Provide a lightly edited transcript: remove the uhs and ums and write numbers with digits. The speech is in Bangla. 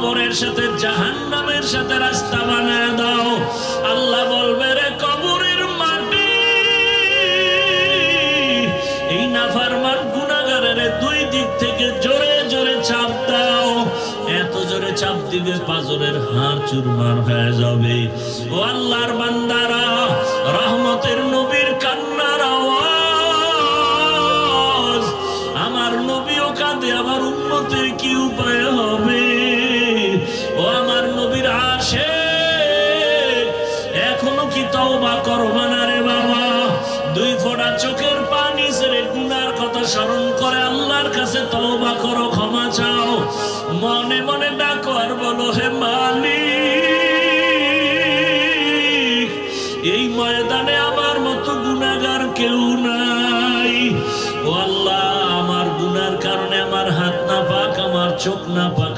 কবরের সাথে জাহান্নামের সাথে রাস্তা বানায় দাও। আল্লাহ বলবে, রে কবরের মাটি, এই নাফরমান গুনাহগারের দুই দিক থেকে জোরে জোরে চাপ দাও। এত জোরে চাপ দিবে পাঁজরের হাড় চুরমার হয়ে যাবে। ও আল্লাহর বান্দারা, রহমতের নবীর কান্নার আওয়াজ, আমার নবীও কাঁদে, আমার উম্মতের কি উপায় হবে? ও আমার নবীর আশিক, এখনো কি তওবা করবা না রে বাবা? দুই ফোঁটা চোখের পানি ছেড়ে গুনার কথা স্মরণ করে আল্লাহর কাছে তওবা করো, ক্ষমা চাও, মনে মনে ডাকো আর বলো, হে মালিক, এই ময়দানে আমার মতো গুনাহগার কেউ নাই। ও আল্লাহ, আমার গুনার কারণে আমার হাত না পাক, আমার চোখ না পাক,